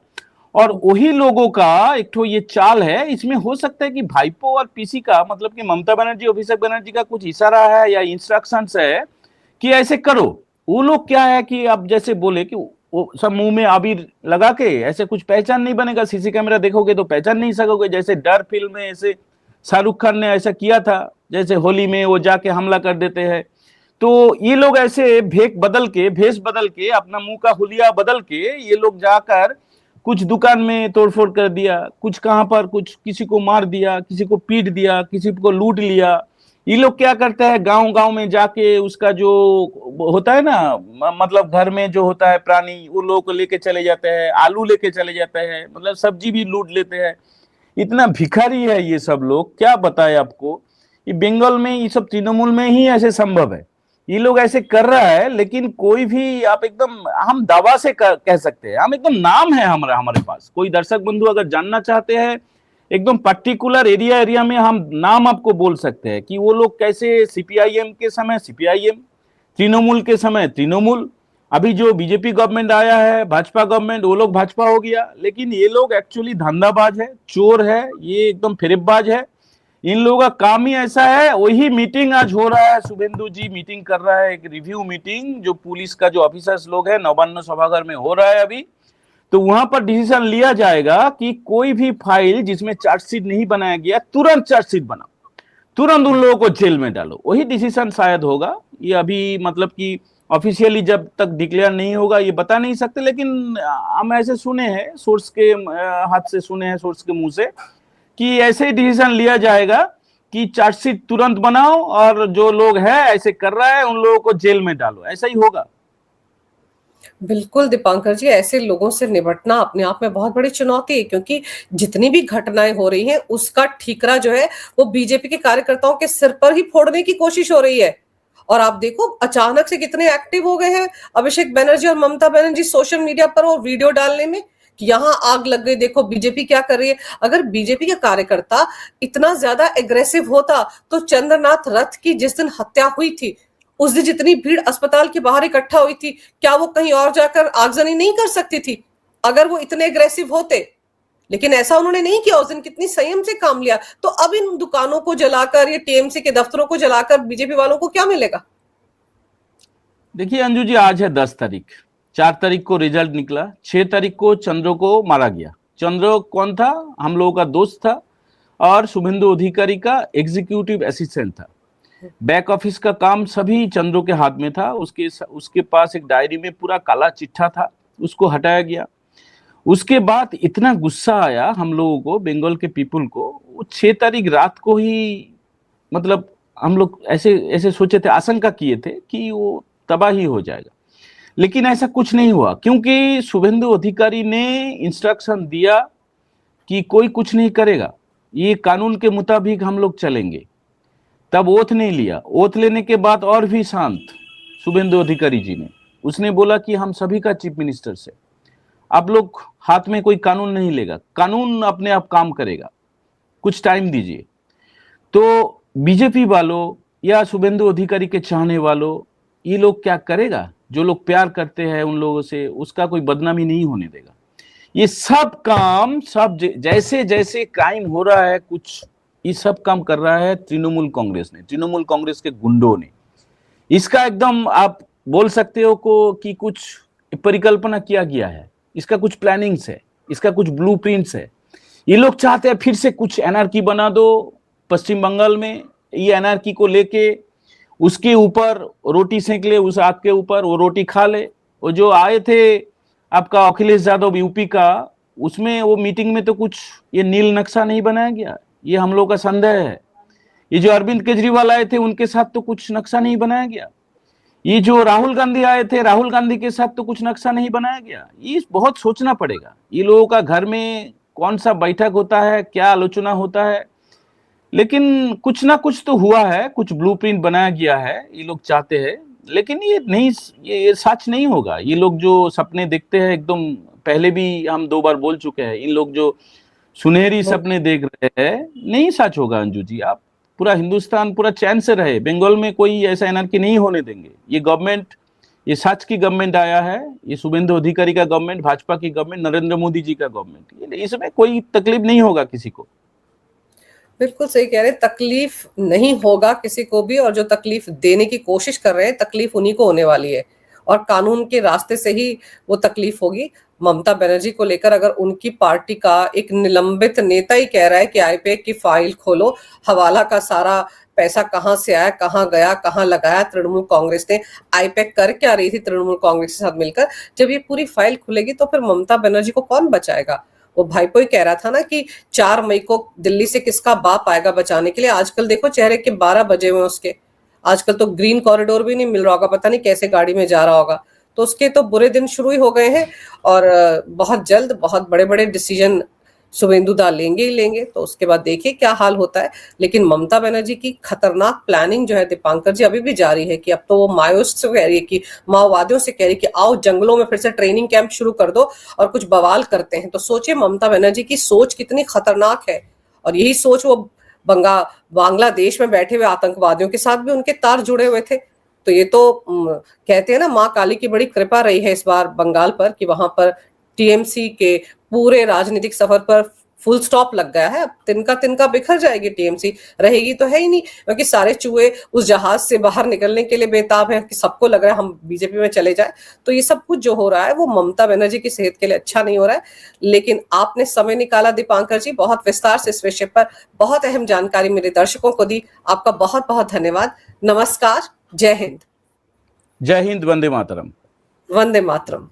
और वही लोगों का एक तो ये चाल है। इसमें हो सकता है कि भाईपो और पीसी का, मतलब कि ममता बनर्जी, अभिषेक बनर्जी का कुछ इशारा है या इंस्ट्रक्शंस है कि ऐसे करो। वो लोग क्या है कि आप जैसे बोले कि वो सब मुंह में आबिर लगा के, ऐसे कुछ पहचान नहीं बनेगा, सीसी कैमरा देखोगे तो पहचान नहीं सकोगे, जैसे डर फिल्म में ऐसे शाहरुख खान ने ऐसा किया था, जैसे होली में वो जाके हमला कर देते हैं। तो ये लोग ऐसे भेष बदल के अपना मुंह का हुलिया बदल के ये लोग जाकर कुछ दुकान में तोड़फोड़ कर दिया, कुछ कहां पर कुछ किसी को मार दिया, किसी को पीट दिया, किसी को लूट लिया। ये लोग क्या करते हैं, गांव गांव में जाके उसका जो होता है ना, मतलब घर में जो होता है प्राणी, वो लोग को लेके चले जाते हैं, आलू लेके चले जाते हैं, मतलब सब्जी भी लूट लेते हैं। इतना भिखारी है ये सब लोग, क्या बताए आपको। ये बंगाल में ये सब तृणमूल में ही ऐसे संभव है। ये लोग ऐसे कर रहा है, लेकिन कोई भी आप एकदम हम दावा से कह सकते हैं, हम एकदम नाम है हमारे पास। कोई दर्शक बंधु अगर जानना चाहते हैं एकदम पर्टिकुलर एरिया में, हम नाम आपको बोल सकते हैं कि वो लोग कैसे सीपीआईएम के समय सीपीआईएम, तृणमूल के समय तृणमूल, अभी जो बीजेपी गवर्नमेंट आया है, भाजपा गवर्नमेंट, वो लोग भाजपा हो गया। लेकिन ये लोग एक्चुअली धंधाबाज है, चोर है, ये एकदम फिरेबबाज है। इन लोगों का काम ही ऐसा है। वही मीटिंग आज हो रहा है, शुभेंदु जी मीटिंग कर रहा है, एक रिव्यू मीटिंग जो पुलिस का जो ऑफिसर्स लोग है नवान्न सभागार में हो रहा है अभी। तो वहां पर डिसीजन लिया जाएगा कि कोई भी फाइल जिसमें चार्जशीट नहीं बनाया गया, तुरंत चार्जशीट बनाओ, तुरंत उन लोगों को जेल में डालो। वही डिसीजन शायद होगा। ये अभी मतलब कि ऑफिशियली जब तक डिक्लेयर नहीं होगा ये बता नहीं सकते, लेकिन हम ऐसे सुने हैं, सोर्स के हाथ से सुने हैं, सोर्स के मुंह से, कि ऐसे ही डिसीजन लिया जाएगा कि चार्जशीट तुरंत बनाओ और जो लोग है ऐसे कर रहा है उन लोगों को जेल में डालो। ऐसा ही होगा। बिल्कुल दीपांकर जी, ऐसे लोगों से निपटना अपने आप में बहुत बड़ी चुनौती है, क्योंकि जितनी भी घटनाएं हो रही हैं उसका ठीकरा जो है वो बीजेपी के कार्यकर्ताओं के सिर पर ही फोड़ने की कोशिश हो रही है। और आप देखो अचानक से कितने एक्टिव हो गए हैं अभिषेक बनर्जी और ममता बनर्जी सोशल मीडिया पर वो वीडियो डालने में कि यहां आग लग गई, देखो बीजेपी क्या कर रही है। अगर बीजेपी का कार्यकर्ता इतना ज्यादा एग्रेसिव होता तो चंद्रनाथ रथ की जिस दिन हत्या हुई थी उस दिन जितनी भीड़ अस्पताल के बाहर इकट्ठा हुई थी, क्या वो कहीं और जाकर आगजनी नहीं कर सकती थी अगर वो इतने एग्रेसिव होते। लेकिन ऐसा उन्होंने नहीं किया, उस दिन कितनी संयम से काम लिया। तो अब इन दुकानों को जलाकर, ये टीएमसी के दफ्तरों को जलाकर बीजेपी वालों को क्या मिलेगा? देखिए अंजू जी, आज है 10 तारीख, 4 तारीख को रिजल्ट निकला, 6 तारीख को चंद्र को मारा गया। चंद्र कौन था? हम लोगों का दोस्त था और शुभेंदु अधिकारी का एग्जीक्यूटिव असिस्टेंट था। बैक ऑफिस का काम सभी चंद्रों के हाथ में था। उसके पास एक डायरी में पूरा काला चिट्ठा था, उसको हटाया गया। उसके बाद इतना गुस्सा आया हम लोगों को, बंगाल के पीपल को। वो 6 तारीख रात को ही, मतलब हम लोग ऐसे ऐसे सोचे थे, आशंका किए थे कि वो तबाही हो जाएगा। लेकिन ऐसा कुछ नहीं हुआ, क्योंकि शुभेंदु अधिकारी ने इंस्ट्रक्शन दिया कि कोई कुछ नहीं करेगा, ये कानून के मुताबिक हम लोग चलेंगे। तब ओथ नहीं लिया। ओथ लेने के बाद और भी शांत शुभेंदु अधिकारी जी ने, उसने बोला कि हम सभी का चीफ मिनिस्टर से, आप लोग हाथ में कोई कानून नहीं लेगा, कानून अपने आप काम करेगा, कुछ टाइम दीजिए। तो बीजेपी वालों या शुभेंदु अधिकारी के चाहने वालों, ये लोग क्या करेगा? जो लोग प्यार करते हैं उन लोगों से, उसका कोई बदनामी नहीं होने देगा। ये सब काम, सब जैसे जैसे क्राइम हो रहा है कुछ, ये सब काम कर रहा है तृणमूल कांग्रेस ने, तृणमूल कांग्रेस के गुंडों ने। इसका एकदम आप बोल सकते हो कि कुछ परिकल्पना किया गया है, इसका कुछ प्लानिंग्स है, इसका कुछ ब्लूप्रिंट्स है। ये लोग चाहते हैं फिर से कुछ एनआरकी बना दो पश्चिम बंगाल में। ये एनआरकी को लेके उसके ऊपर रोटी सेंक ले, उस आग के ऊपर वो रोटी खा ले। वो जो आए थे आपका अखिलेश यादव यूपी का, उसमें वो मीटिंग में तो कुछ ये नील नक्शा नहीं बनाया गया, ये हम लोग का संदेह है। ये जो अरविंद केजरीवाल आए थे उनके साथ तो कुछ नक्शा नहीं बनाया गया। ये जो राहुल गांधी आए थे, राहुल गांधी के साथ तो कुछ नक्शा नहीं बनाया गया। ये बहुत सोचना पड़ेगा, ये लोगों का घर में कौन सा बैठक होता है, क्या आलोचना होता है। लेकिन कुछ ना कुछ तो हुआ है, कुछ ब्लूप्रिंट बनाया गया है, ये लोग चाहते हैं। लेकिन ये नहीं, ये सच नहीं होगा। ये लोग जो सपने देखते हैं, एकदम पहले भी हम 2 बार बोल चुके हैं, इन लोग जो सुनहरी सपने देख रहे हैं, नहीं सच होगा अंजू जी। आप पूरा हिंदुस्तान पूरा चैन से रहे, बंगाल में कोई ऐसा एनआरकी नहीं होने देंगे। ये गवर्नमेंट, ये सच की गवर्नमेंट आया है, ये शुभेंदु अधिकारी का गवर्नमेंट, भाजपा की गवर्नमेंट, नरेंद्र मोदी जी का गवर्नमेंट, इसमें कोई तकलीफ नहीं होगा किसी को। बिल्कुल सही कह रहे हैं, तकलीफ नहीं होगा किसी को भी, और जो तकलीफ देने की कोशिश कर रहे हैं तकलीफ उन्हीं को होने वाली है। और कानून के रास्ते से ही वो तकलीफ होगी। ममता बनर्जी को लेकर अगर उनकी पार्टी का एक निलंबित नेता ही कह रहा है कि आईपैक की फाइल खोलो, हवाला का सारा पैसा कहां से आया, कहां गया, कहां लगाया तृणमूल कांग्रेस ने, आईपैक कर क्या रही थी तृणमूल कांग्रेस के साथ मिलकर, जब ये पूरी फाइल खुलेगी तो फिर ममता बनर्जी को कौन बचाएगा? वो भाईपो ही कह रहा था ना कि 4 मई को दिल्ली से किसका बाप आएगा बचाने के लिए। आजकल देखो चेहरे के 12 बजे हुए उसके, आजकल तो ग्रीन कॉरिडोर भी नहीं मिल रहा होगा, पता नहीं कैसे गाड़ी में जा रहा होगा। तो उसके तो बुरे दिन शुरू ही हो गए हैं और बहुत जल्द बहुत बड़े बड़े डिसीजन शुभेंदु दा लेंगे ही लेंगे। तो उसके बाद देखिए क्या हाल होता है। लेकिन ममता बनर्जी की खतरनाक प्लानिंग जो है दीपांकर जी अभी भी जारी है कि अब तो वो माओइस्ट से कह रही है कि माओवादियों से कह रही है कि आओ जंगलों में फिर से ट्रेनिंग कैंप शुरू कर दो और कुछ बवाल करते हैं। तो सोचिए ममता बनर्जी की सोच कितनी खतरनाक है। और यही सोच वो बांग्लादेश में बैठे हुए आतंकवादियों के साथ भी उनके तार जुड़े हुए थे। तो ये तो कहते हैं ना माँ काली की बड़ी कृपा रही है इस बार बंगाल पर कि वहां पर टीएमसी के पूरे राजनीतिक सफर पर फुल स्टॉप लग गया है। अब तिनका तिनका बिखर जाएगी, टीएमसी रहेगी तो है ही नहीं, क्योंकि सारे चूहे उस जहाज से बाहर निकलने के लिए बेताब है कि सबको लग रहा है हम बीजेपी में चले जाए। तो ये सब कुछ जो हो रहा है वो ममता बनर्जी की सेहत के लिए अच्छा नहीं हो रहा है। लेकिन आपने समय निकाला दीपांकर जी, बहुत विस्तार से इस विषय पर बहुत अहम जानकारी मेरे दर्शकों को दी। आपका बहुत बहुत धन्यवाद। नमस्कार, जय हिंद। जय हिंद, वंदे मातरम। वंदे मातरम।